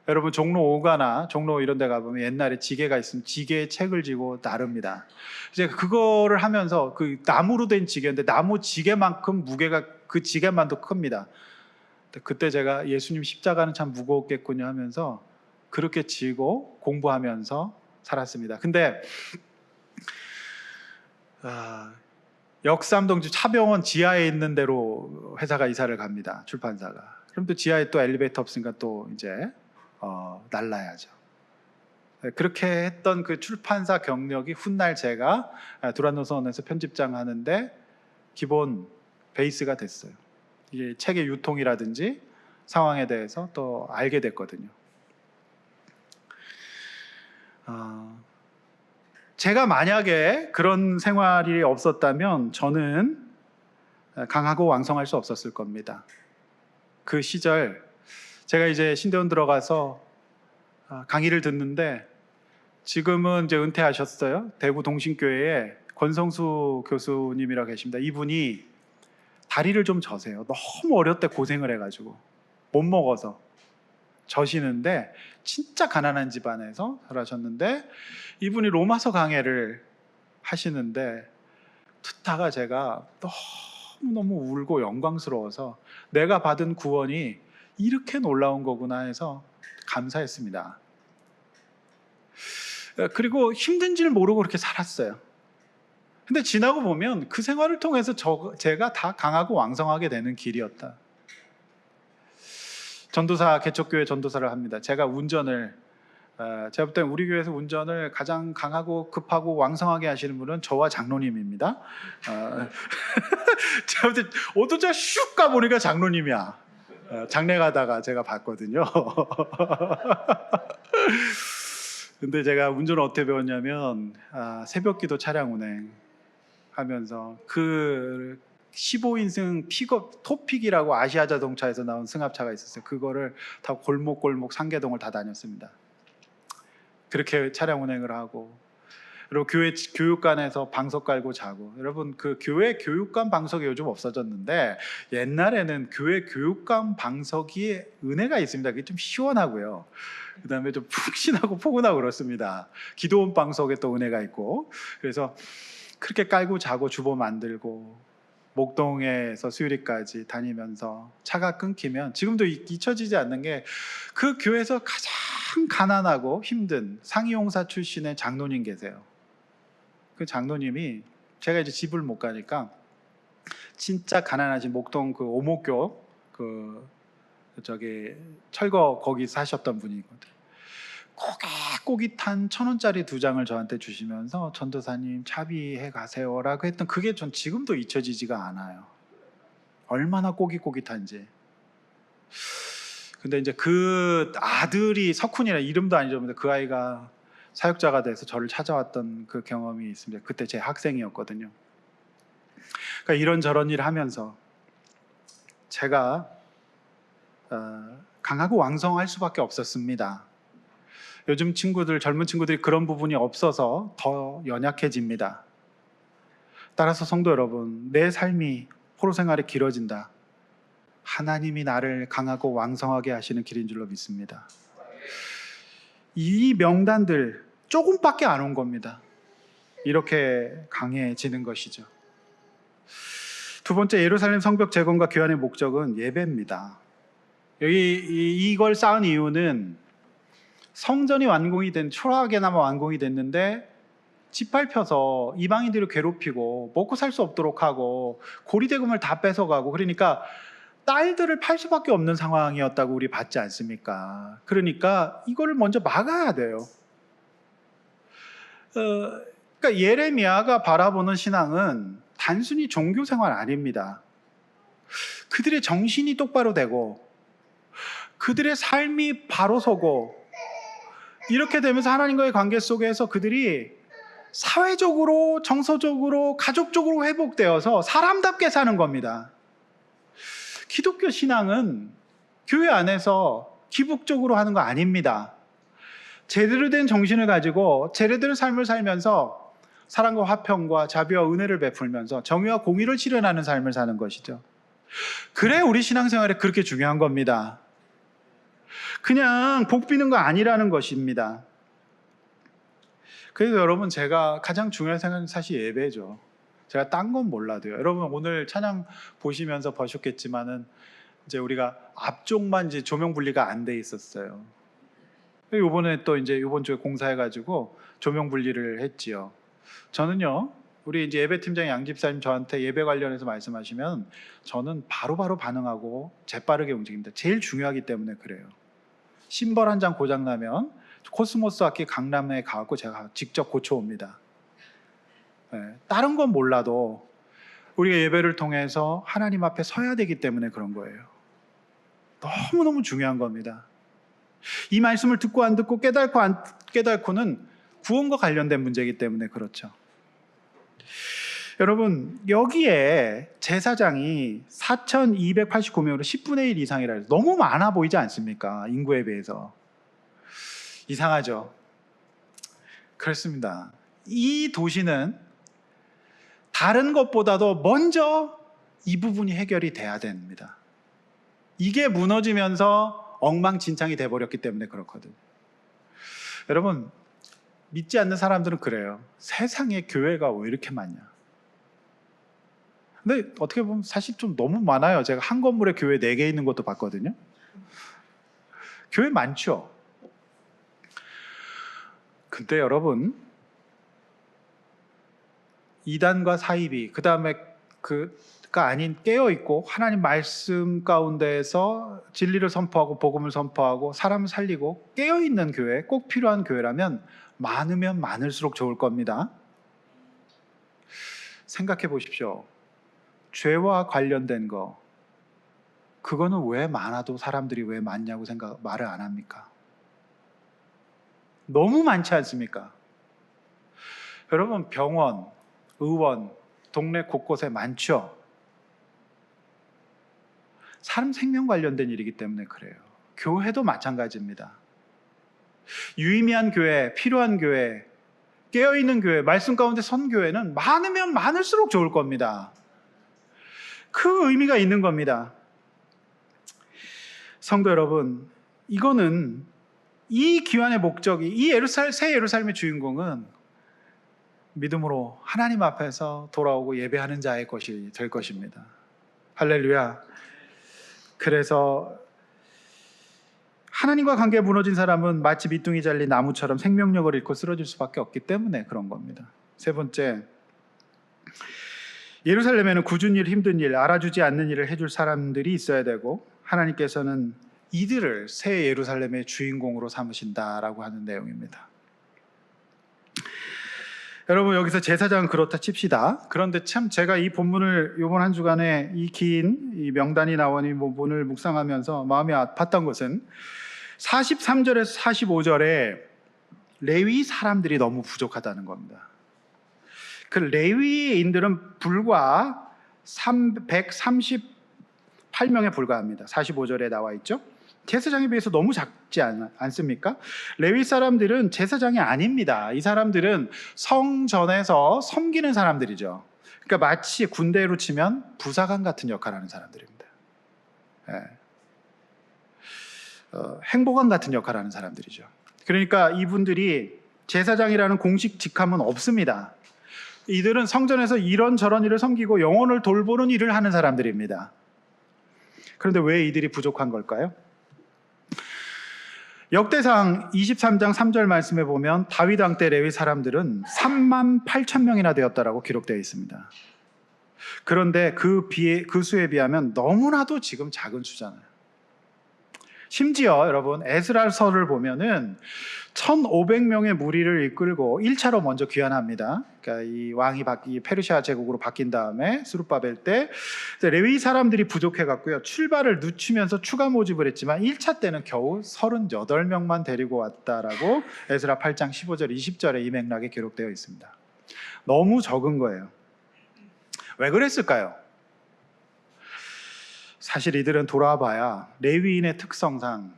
여러분 종로 5가나 종로 이런 데 가보면 옛날에 지게가 있으면 지게에 책을 지고 나릅니다. 이제 그거를 하면서 그 나무로 된 지게인데 나무 지게만큼 무게가 그 지게만도 큽니다. 그때 제가 예수님 십자가는 참 무거웠겠군요 하면서 그렇게 지고 공부하면서 살았습니다. 근데 역삼동 차병원 지하에 있는 데로 회사가 이사를 갑니다. 출판사가. 그럼 또 지하에 또 엘리베이터 없으니까 또 이제 날라야죠. 그렇게 했던 그 출판사 경력이 훗날 제가 두란노선에서 편집장 하는데 기본 베이스가 됐어요. 이게 책의 유통이라든지 상황에 대해서 또 알게 됐거든요. 제가 만약에 그런 생활이 없었다면 저는 강하고 왕성할 수 없었을 겁니다. 그 시절 제가 이제 신대원 들어가서 강의를 듣는데, 지금은 이제 은퇴하셨어요. 대구 동신교회에 권성수 교수님이라고 계십니다. 이분이 다리를 좀 져세요. 너무 어릴 때 고생을 해가지고 못 먹어서 져시는데, 진짜 가난한 집안에서 살아셨는데 이분이 로마서 강해를 하시는데 듣다가 제가 너무너무 울고 영광스러워서 내가 받은 구원이 이렇게 놀라운 거구나 해서 감사했습니다. 그리고 힘든 줄 모르고 그렇게 살았어요. 근데 지나고 보면 그 생활을 통해서 제가 다 강하고 왕성하게 되는 길이었다. 전도사, 개척교회 전도사를 합니다. 제가 운전을 제가 볼 때 우리 교회에서 운전을 가장 강하고 급하고 왕성하게 하시는 분은 저와 장로님입니다. 제가 볼 때 어쩌다 슉 가보니까 장로님이야. 장례 가다가 제가 봤거든요. 근데 제가 운전을 어떻게 배웠냐면 새벽기도 차량 운행 하면서 그 15인승 픽업 토픽이라고 아시아 자동차에서 나온 승합차가 있었어요. 그거를 다 골목골목 상계동을 다 다녔습니다. 그렇게 차량 운행을 하고, 그리고 교회 교육관에서 방석 깔고 자고. 여러분 그 교회 교육관 방석이 요즘 없어졌는데 옛날에는 교회 교육관 방석이 은혜가 있습니다. 그게 좀 시원하고요. 그 다음에 좀 푹신하고 포근하고 그렇습니다. 기도원 방석에 또 은혜가 있고. 그래서 그렇게 깔고 자고 주보 만들고 목동에서 수유리까지 다니면서 차가 끊기면 지금도 잊혀지지 않는 게, 그 교회에서 가장 가난하고 힘든 상이용사 출신의 장로님 계세요. 그 장로님이 제가 이제 집을 못 가니까 진짜 가난하신 목동 그 오목교 철거 거기 사셨던 분이거든. 꼬깃꼬깃한 1,000원짜리 2장을 저한테 주시면서 전도사님 차비해 가세요라고 했던 그게 전 지금도 잊혀지지가 않아요. 얼마나 꼬깃꼬깃한지. 근데 이제 그 아들이 석훈이라 이름도 아니죠. 그 아이가 사역자가 돼서 저를 찾아왔던 그 경험이 있습니다. 그때 제 학생이었거든요. 그러니까 이런저런 일을 하면서 제가 강하고 왕성할 수밖에 없었습니다. 요즘 친구들, 젊은 친구들이 그런 부분이 없어서 더 연약해집니다. 따라서 성도 여러분, 내 삶이 포로 생활이 길어진다. 하나님이 나를 강하고 왕성하게 하시는 길인 줄로 믿습니다. 이 명단들 조금밖에 안 온 겁니다. 이렇게 강해지는 것이죠. 두 번째, 예루살렘 성벽 재건과 교환의 목적은 예배입니다. 여기 이걸 쌓은 이유는 성전이 완공이 된, 초라하게나마 완공이 됐는데 짓밟혀서 이방인들을 괴롭히고 먹고 살 수 없도록 하고 고리대금을 다 뺏어가고, 그러니까 딸들을 팔 수밖에 없는 상황이었다고 우리 봤지 않습니까? 그러니까 이거를 먼저 막아야 돼요. 그러니까 예레미야가 바라보는 신앙은 단순히 종교 생활 아닙니다. 그들의 정신이 똑바로 되고 그들의 삶이 바로 서고 이렇게 되면서 하나님과의 관계 속에서 그들이 사회적으로, 정서적으로, 가족적으로 회복되어서 사람답게 사는 겁니다. 기독교 신앙은 교회 안에서 기복적으로 하는 거 아닙니다. 제대로 된 정신을 가지고 제대로 된 삶을 살면서 사랑과 화평과 자비와 은혜를 베풀면서 정의와 공의를 실현하는 삶을 사는 것이죠. 그래 우리 신앙생활에 그렇게 중요한 겁니다. 그냥 복 비는 거 아니라는 것입니다. 그래서 여러분, 제가 가장 중요한 생각은 사실 예배죠. 제가 딴 건 몰라도요. 여러분 오늘 찬양 보시면서 보셨겠지만은 이제 우리가 앞쪽만 이제 조명 분리가 안 돼 있었어요. 요번에 또 이제 요번 주에 공사해가지고 조명 분리를 했지요. 저는요, 우리 이제 예배팀장 양집사님 저한테 예배 관련해서 말씀하시면 저는 바로바로 반응하고 재빠르게 움직입니다. 제일 중요하기 때문에 그래요. 심벌 한 장 고장 나면 코스모스 악기 강남에 가고 제가 직접 고쳐옵니다. 네, 다른 건 몰라도 우리가 예배를 통해서 하나님 앞에 서야 되기 때문에 그런 거예요. 너무너무 중요한 겁니다. 이 말씀을 듣고 안 듣고 깨닫고 안 깨닫고는 구원과 관련된 문제이기 때문에 그렇죠. 여러분, 여기에 제사장이 4,289명으로 10분의 1 이상이라 해서 너무 많아 보이지 않습니까? 인구에 비해서. 이상하죠? 그렇습니다. 이 도시는 다른 것보다도 먼저 이 부분이 해결이 돼야 됩니다. 이게 무너지면서 엉망진창이 돼버렸기 때문에 그렇거든요. 여러분, 믿지 않는 사람들은 그래요. 세상에 교회가 왜 이렇게 많냐? 근데 어떻게 보면 사실 좀 너무 많아요. 제가 한 건물에 교회 4개 있는 것도 봤거든요. 교회 많죠? 근데 여러분, 이단과 사이비, 그 다음에 그가 아닌 깨어있고 하나님 말씀 가운데에서 진리를 선포하고 복음을 선포하고 사람을 살리고 깨어있는 교회, 꼭 필요한 교회라면 많으면 많을수록 좋을 겁니다. 생각해 보십시오. 죄와 관련된 거, 그거는 왜 많아도 사람들이 왜 많냐고 말을 안 합니까? 너무 많지 않습니까? 여러분, 병원, 의원, 동네 곳곳에 많죠? 사람 생명 관련된 일이기 때문에 그래요. 교회도 마찬가지입니다. 유의미한 교회, 필요한 교회, 깨어있는 교회, 말씀 가운데 선 교회는 많으면 많을수록 좋을 겁니다. 그 의미가 있는 겁니다. 성도 여러분, 이거는 이 기환의 목적이, 이 새 예루살렘의 주인공은 믿음으로 하나님 앞에서 돌아오고 예배하는 자의 것이 될 것입니다. 할렐루야. 그래서 하나님과 관계가 무너진 사람은 마치 밑둥이 잘린 나무처럼 생명력을 잃고 쓰러질 수밖에 없기 때문에 그런 겁니다. 세 번째, 예루살렘에는 굳은 일, 힘든 일, 알아주지 않는 일을 해줄 사람들이 있어야 되고 하나님께서는 이들을 새 예루살렘의 주인공으로 삼으신다라고 하는 내용입니다. 여러분, 여기서 제사장은 그렇다 칩시다. 그런데 참 제가 이 본문을 이번 한 주간에 이 긴 이 명단이 나온 이 본문을 묵상하면서 마음이 아팠던 것은 43절에서 45절에 레위 사람들이 너무 부족하다는 겁니다. 그 레위인들은 불과 138명에 불과합니다. 45절에 나와 있죠. 제사장에 비해서 너무 작지 않습니까? 레위 사람들은 제사장이 아닙니다. 이 사람들은 성전에서 섬기는 사람들이죠. 그러니까 마치 군대로 치면 부사관 같은 역할을 하는 사람들입니다. 네. 행보관 같은 역할을 하는 사람들이죠. 그러니까 이분들이 제사장이라는 공식 직함은 없습니다. 이들은 성전에서 이런저런 일을 섬기고 영혼을 돌보는 일을 하는 사람들입니다. 그런데 왜 이들이 부족한 걸까요? 역대상 23장 3절 말씀에 보면 다윗 왕 때 레위 사람들은 38,000명이나 되었다라고 기록되어 있습니다. 그런데 그 수에 비하면 너무나도 지금 작은 수잖아요. 심지어 여러분 에스라서를 보면은 1,500명의 무리를 이끌고 1차로 먼저 귀환합니다. 그러니까 이 왕이 페르시아 제국으로 바뀐 다음에 스룹바벨 때 레위 사람들이 부족해 갖고요. 출발을 늦추면서 추가 모집을 했지만 1차 때는 겨우 38명만 데리고 왔다라고 에스라 8장 15절 20절에 이 맥락에 기록되어 있습니다. 너무 적은 거예요. 왜 그랬을까요? 사실 이들은 돌아봐야 레위인의 특성상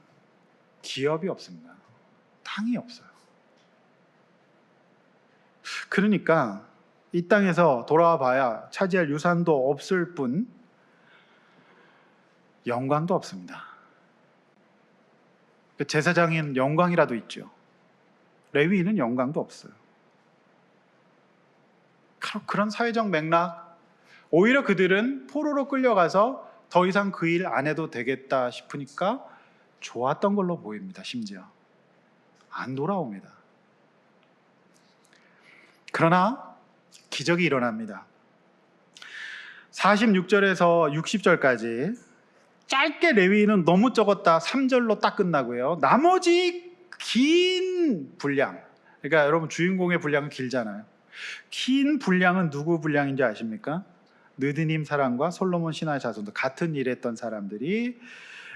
기업이 없습니다. 땅이 없어요. 그러니까 이 땅에서 돌아봐야 차지할 유산도 없을 뿐 영광도 없습니다. 제사장인 영광이라도 있죠. 레위인은 영광도 없어요. 그런 사회적 맥락, 오히려 그들은 포로로 끌려가서 더 이상 그 일 안 해도 되겠다 싶으니까 좋았던 걸로 보입니다. 심지어 안 돌아옵니다. 그러나 기적이 일어납니다. 46절에서 60절까지 짧게 레위인은 너무 적었다 3절로 딱 끝나고요. 나머지 긴 분량, 그러니까 여러분 주인공의 분량은 길잖아요. 긴 분량은 누구 분량인지 아십니까? 느드님 사람과 솔로몬 신하의 자손도 같은 일 했던 사람들이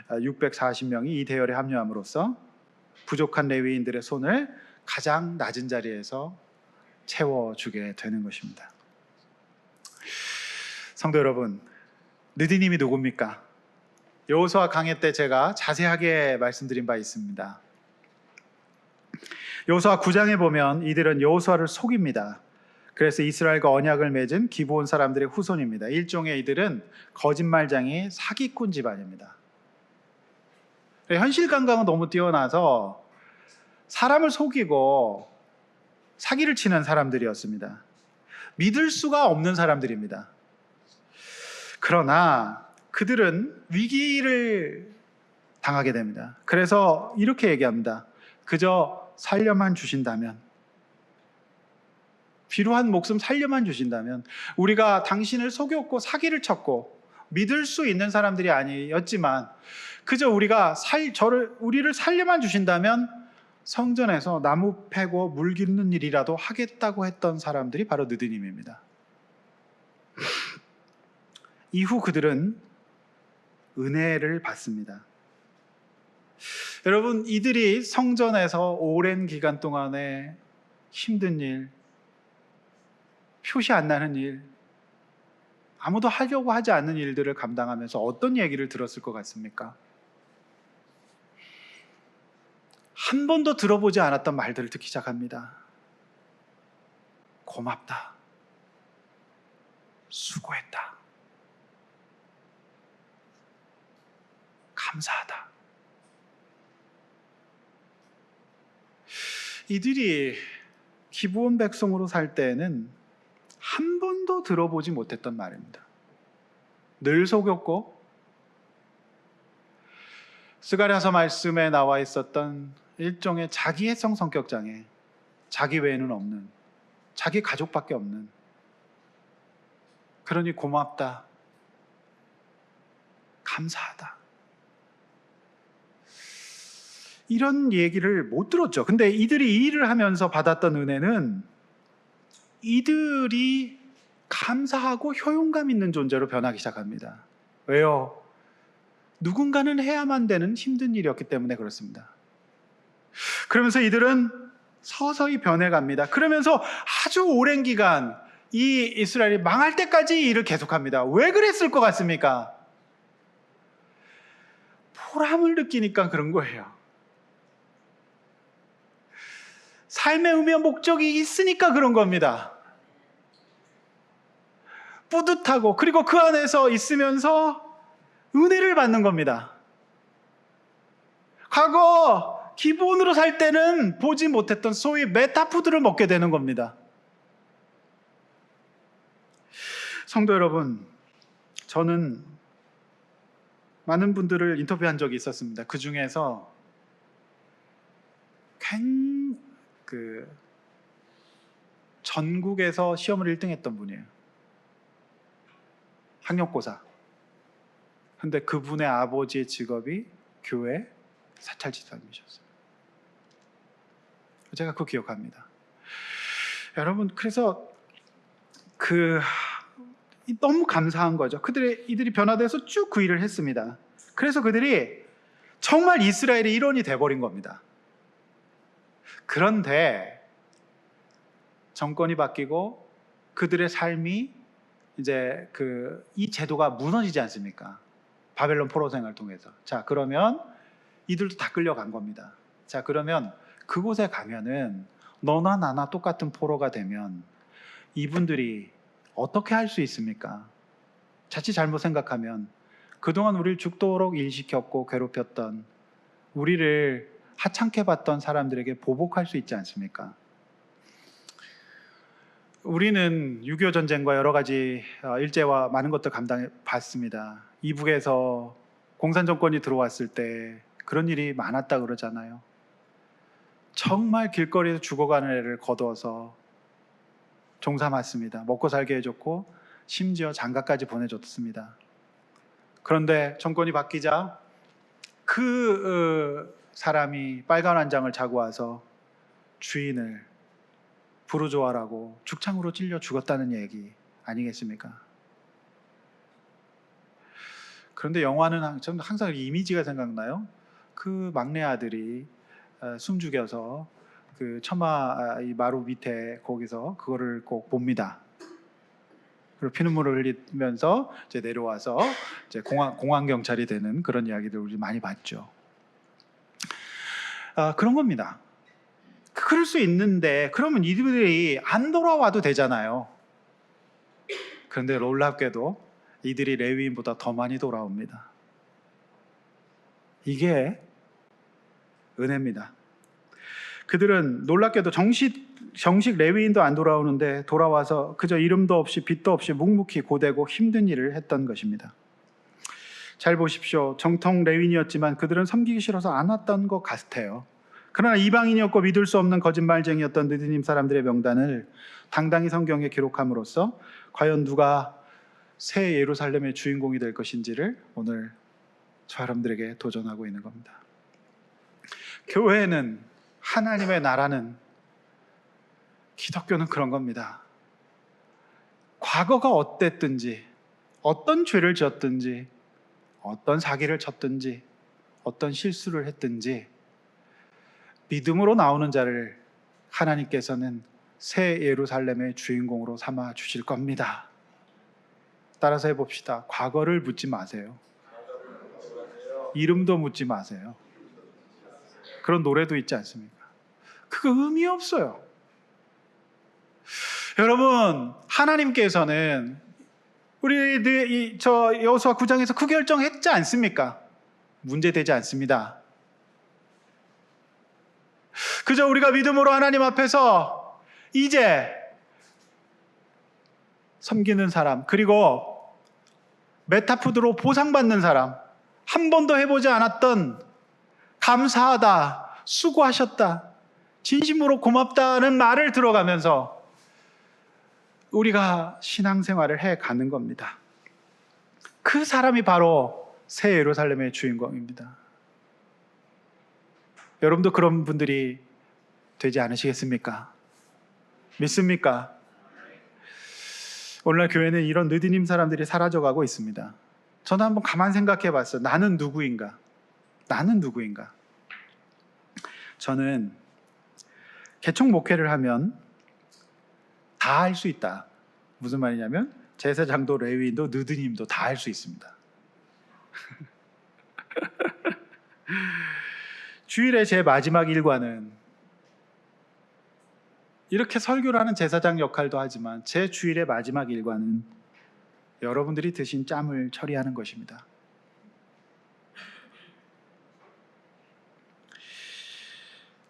640명이 이 대열에 합류함으로써 부족한 레위인들의 손을 가장 낮은 자리에서 채워주게 되는 것입니다. 성도 여러분, 느드님이 누굽니까? 여호수아 강해 때 제가 자세하게 말씀드린 바 있습니다. 여호수아 9장에 보면 이들은 여호수아를 속입니다. 그래서 이스라엘과 언약을 맺은 기브온 사람들의 후손입니다. 일종의 이들은 거짓말쟁이 사기꾼 집안입니다. 현실 감각은 너무 뛰어나서 사람을 속이고 사기를 치는 사람들이었습니다. 믿을 수가 없는 사람들입니다. 그러나 그들은 위기를 당하게 됩니다. 그래서 이렇게 얘기합니다. 그저 살려만 주신다면, 필요한 목숨 살려만 주신다면, 우리가 당신을 속였고 사기를 쳤고 믿을 수 있는 사람들이 아니었지만 그저 우리를 살려만 주신다면 성전에서 나무 패고 물 깃는 일이라도 하겠다고 했던 사람들이 바로 느드님입니다. 이후 그들은 은혜를 받습니다. 여러분, 이들이 성전에서 오랜 기간 동안에 힘든 일, 표시 안 나는 일, 아무도 하려고 하지 않는 일들을 감당하면서 어떤 얘기를 들었을 것 같습니까? 한 번도 들어보지 않았던 말들을 듣기 시작합니다. 고맙다. 수고했다. 감사하다. 이들이 기브온 백성으로 살 때에는 한 번도 들어보지 못했던 말입니다. 늘 속였고, 스가랴서 말씀에 나와 있었던 일종의 자기애성 성격 장애, 자기 외에는 없는, 자기 가족밖에 없는, 그러니 고맙다, 감사하다, 이런 얘기를 못 들었죠. 근데 이들이 이 일을 하면서 받았던 은혜는 이들이 감사하고 효용감 있는 존재로 변하기 시작합니다. 왜요? 누군가는 해야만 되는 힘든 일이었기 때문에 그렇습니다. 그러면서 이들은 서서히 변해갑니다. 그러면서 아주 오랜 기간 이 이스라엘이 망할 때까지 이 일을 계속합니다. 왜 그랬을 것 같습니까? 보람을 느끼니까 그런 거예요. 삶의 의미와 목적이 있으니까 그런 겁니다. 뿌듯하고, 그리고 그 안에서 있으면서 은혜를 받는 겁니다. 과거 기본으로 살 때는 보지 못했던 소위 메타푸드를 먹게 되는 겁니다. 성도 여러분, 저는 많은 분들을 인터뷰한 적이 있었습니다. 그 중에서 전국에서 시험을 1등 했던 분이에요. 학력고사. 근데 그분의 아버지의 직업이 교회 사찰 집사님이셨어요. 제가 그거 기억합니다. 여러분, 그래서 너무 감사한 거죠. 이들이 변화돼서 쭉 그 일을 했습니다. 그래서 그들이 정말 이스라엘의 일원이 돼버린 겁니다. 그런데 정권이 바뀌고 그들의 삶이 이제 이 제도가 무너지지 않습니까? 바벨론 포로 생활을 통해서. 자, 그러면 이들도 다 끌려간 겁니다. 자, 그러면 그곳에 가면은 너나 나나 똑같은 포로가 되면 이분들이 어떻게 할 수 있습니까? 자칫 잘못 생각하면 그동안 우리를 죽도록 일시켰고 괴롭혔던, 우리를 하찮게 봤던 사람들에게 보복할 수 있지 않습니까? 우리는 6.25 전쟁과 여러 가지 일제와 많은 것들 감당해 봤습니다. 이북에서 공산 정권이 들어왔을 때 그런 일이 많았다 그러잖아요. 정말 길거리에서 죽어가는 애를 거두어서 종사 맞습니다. 먹고 살게 해줬고 심지어 장가까지 보내줬습니다. 그런데 정권이 바뀌자 사람이 빨간 완장을 차고 와서 주인을 부르조아라고 죽창으로 찔려 죽었다는 얘기 아니겠습니까? 그런데 영화는 저는 항상 이미지가 생각나요. 그 막내 아들이 숨 죽여서 그 처마 이 마루 밑에 거기서 그거를 꼭 봅니다. 그리고 피눈물을 흘리면서 이제 내려와서 이제 공항 경찰이 되는 그런 이야기들 우리 많이 봤죠. 그런 겁니다. 그럴 수 있는데 그러면 이들이 안 돌아와도 되잖아요. 그런데 놀랍게도 이들이 레위인보다 더 많이 돌아옵니다. 이게 은혜입니다. 그들은 놀랍게도 정식 레위인도 안 돌아오는데 돌아와서 그저 이름도 없이 빚도 없이 묵묵히 고되고 힘든 일을 했던 것입니다. 잘 보십시오. 정통 레위인이었지만 그들은 섬기기 싫어서 안 왔던 것 같아요. 그러나 이방인이었고 믿을 수 없는 거짓말쟁이였던 느디님 사람들의 명단을 당당히 성경에 기록함으로써 과연 누가 새 예루살렘의 주인공이 될 것인지를 오늘 저 여러분들에게 도전하고 있는 겁니다. 교회는, 하나님의 나라는, 기독교는 그런 겁니다. 과거가 어땠든지, 어떤 죄를 지었든지, 어떤 사기를 쳤든지, 어떤 실수를 했든지 믿음으로 나오는 자를 하나님께서는 새 예루살렘의 주인공으로 삼아 주실 겁니다. 따라서 해봅시다. 과거를 묻지 마세요. 이름도 묻지 마세요. 그런 노래도 있지 않습니까? 그거 의미 없어요. 여러분, 하나님께서는 우리 여호수아 9장에서 그 결정했지 않습니까? 문제되지 않습니다. 그저 우리가 믿음으로 하나님 앞에서 이제 섬기는 사람, 그리고 메타푸드로 보상받는 사람, 한 번도 해보지 않았던 감사하다, 수고하셨다, 진심으로 고맙다는 말을 들어가면서 우리가 신앙생활을 해가는 겁니다. 그 사람이 바로 새 예루살렘의 주인공입니다. 여러분도 그런 분들이 되지 않으시겠습니까? 믿습니까? 오늘날 교회는 이런 느디님 사람들이 사라져가고 있습니다. 저는 한번 가만 생각해 봤어요. 나는 누구인가? 나는 누구인가? 저는 개척 목회를 하면 다 할 수 있다. 무슨 말이냐면 제사장도 레위인도 느드님도 다 할 수 있습니다. 주일의 제 마지막 일과는 이렇게 설교를 하는 제사장 역할도 하지만 제 주일의 마지막 일과는 여러분들이 드신 짬을 처리하는 것입니다.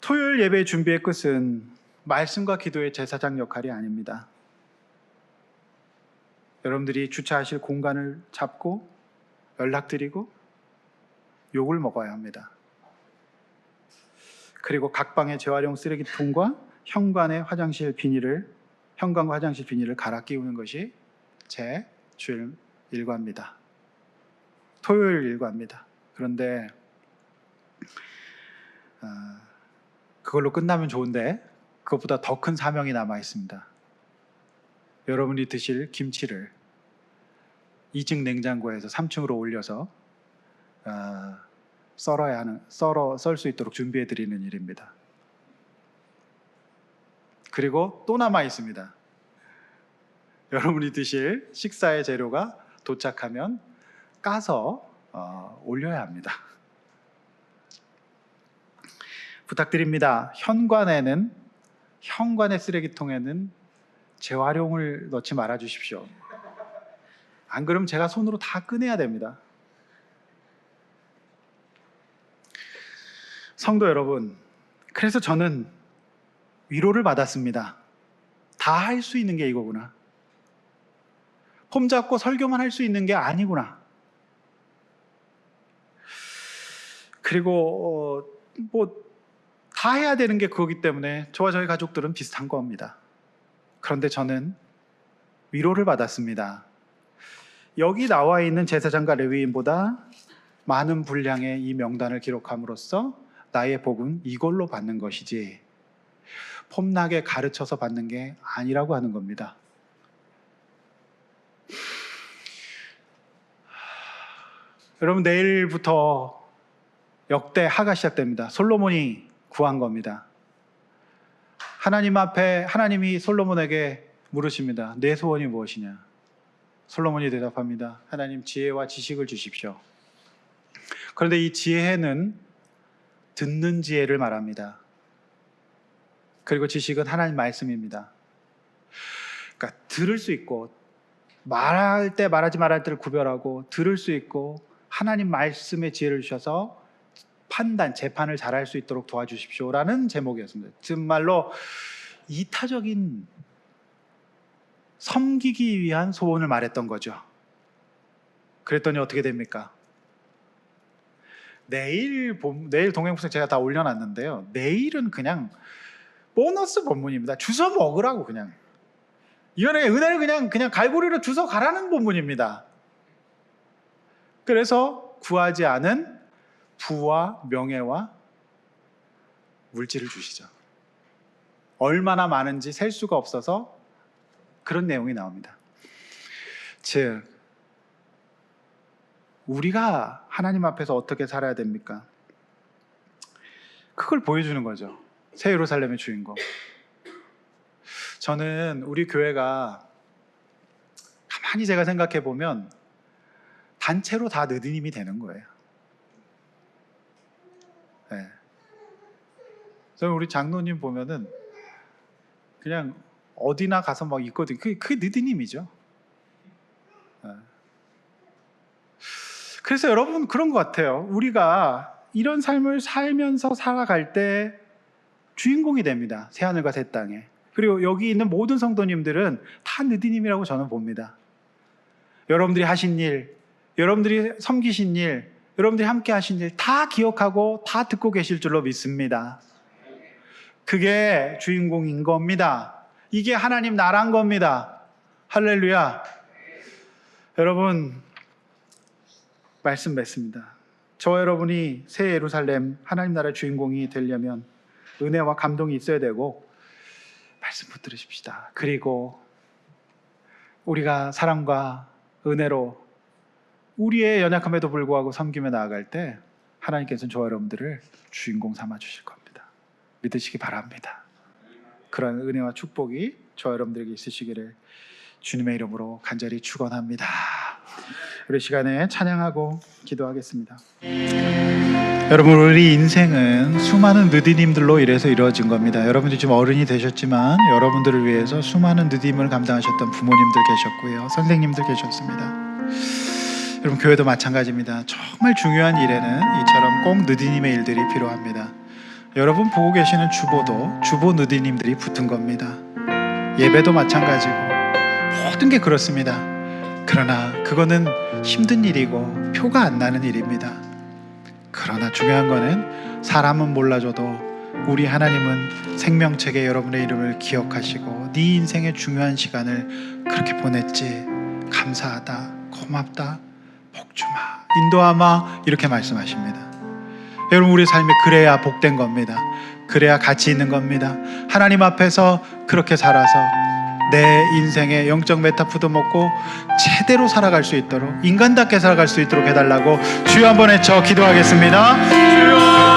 토요일 예배 준비의 끝은 말씀과 기도의 제사장 역할이 아닙니다. 여러분들이 주차하실 공간을 잡고 연락드리고 욕을 먹어야 합니다. 그리고 각 방의 재활용 쓰레기통과 현관과 화장실 비닐을 갈아 끼우는 것이 제 주일 일과입니다. 토요일 일과입니다. 그런데 그걸로 끝나면 좋은데 그것보다 더 큰 사명이 남아 있습니다. 여러분이 드실 김치를 2층 냉장고에서 3층으로 올려서 썰 수 있도록 준비해 드리는 일입니다. 그리고 또 남아 있습니다. 여러분이 드실 식사의 재료가 도착하면 까서 올려야 합니다. 부탁드립니다. 현관의 쓰레기통에는 재활용을 넣지 말아 주십시오. 안 그러면 제가 손으로 다 꺼내야 됩니다. 성도 여러분, 그래서 저는 위로를 받았습니다. 다 할 수 있는 게 이거구나. 폼 잡고 설교만 할 수 있는 게 아니구나. 그리고 다 해야 되는 게 그거기 때문에 저와 저희 가족들은 비슷한 겁니다. 그런데 저는 위로를 받았습니다. 여기 나와 있는 제사장과 레위인보다 많은 분량의 이 명단을 기록함으로써 나의 복은 이걸로 받는 것이지 폼나게 가르쳐서 받는 게 아니라고 하는 겁니다. 여러분, 내일부터 역대하가 시작됩니다. 솔로몬이 구한 겁니다. 하나님 앞에 하나님이 솔로몬에게 물으십니다. 내 소원이 무엇이냐? 솔로몬이 대답합니다. 하나님, 지혜와 지식을 주십시오. 그런데 이 지혜는 듣는 지혜를 말합니다. 그리고 지식은 하나님 말씀입니다. 그러니까 들을 수 있고 말할 때 말하지 말할 때를 구별하고 들을 수 있고 하나님 말씀의 지혜를 주셔서 재판을 잘할 수 있도록 도와주십시오라는 제목이었습니다. 즉 말로 이타적인 섬기기 위한 소원을 말했던 거죠. 그랬더니 어떻게 됩니까? 내일 동행부석 제가 다 올려놨는데요. 내일은 그냥 보너스 본문입니다. 주워 먹으라고 그냥. 이번에 은혜를 그냥 갈고리로 주워 가라는 본문입니다. 그래서 구하지 않은 부와 명예와 물질을 주시죠. 얼마나 많은지 셀 수가 없어서 그런 내용이 나옵니다. 즉, 우리가 하나님 앞에서 어떻게 살아야 됩니까? 그걸 보여주는 거죠. 새 예루살렘의 주인공. 저는 우리 교회가 가만히 제가 생각해 보면 단체로 다 느디님이 되는 거예요. 네. 저는 우리 장로님 보면은 그냥 어디나 가서 막 있거든요. 그게 느디님이죠. 네. 그래서 여러분 그런 것 같아요. 우리가 이런 삶을 살면서 살아갈 때 주인공이 됩니다. 새하늘과 새 땅에. 그리고 여기 있는 모든 성도님들은 다 느디님이라고 저는 봅니다. 여러분들이 하신 일, 여러분들이 섬기신 일, 여러분들이 함께 하신 일 다 기억하고 다 듣고 계실 줄로 믿습니다. 그게 주인공인 겁니다. 이게 하나님 나라인 겁니다. 할렐루야. 여러분, 말씀 맺습니다. 저와 여러분이 새 예루살렘 하나님 나라의 주인공이 되려면 은혜와 감동이 있어야 되고 말씀 붙들으십시다. 그리고 우리가 사랑과 은혜로 우리의 연약함에도 불구하고 섬기며 나아갈 때 하나님께서는 저와 여러분들을 주인공 삼아 주실 겁니다. 믿으시기 바랍니다. 그런 은혜와 축복이 저와 여러분들에게 있으시기를 주님의 이름으로 간절히 축원합니다. 우리 시간에 찬양하고 기도하겠습니다. 여러분, 우리 인생은 수많은 느디님들로 이래서 이루어진 겁니다. 여러분들이 지금 어른이 되셨지만 여러분들을 위해서 수많은 느디님을 감당하셨던 부모님들 계셨고요, 선생님들 계셨습니다. 여러분, 교회도 마찬가지입니다. 정말 중요한 일에는 이처럼 꼭 느디님의 일들이 필요합니다. 여러분 보고 계시는 주보도 주보 느디님들이 붙은 겁니다. 예배도 마찬가지고 모든 게 그렇습니다. 그러나 그거는 힘든 일이고 표가 안 나는 일입니다. 그러나 중요한 거는 사람은 몰라줘도 우리 하나님은 생명책에 여러분의 이름을 기억하시고 네 인생의 중요한 시간을 그렇게 보냈지, 감사하다, 고맙다, 복주마, 인도하마, 이렇게 말씀하십니다. 여러분, 우리 삶이 그래야 복된 겁니다. 그래야 가치 있는 겁니다. 하나님 앞에서 그렇게 살아서 내 인생의 영적 메타푸드 먹고 제대로 살아갈 수 있도록, 인간답게 살아갈 수 있도록 해달라고 주여 한번 외쳐 기도하겠습니다. 주여!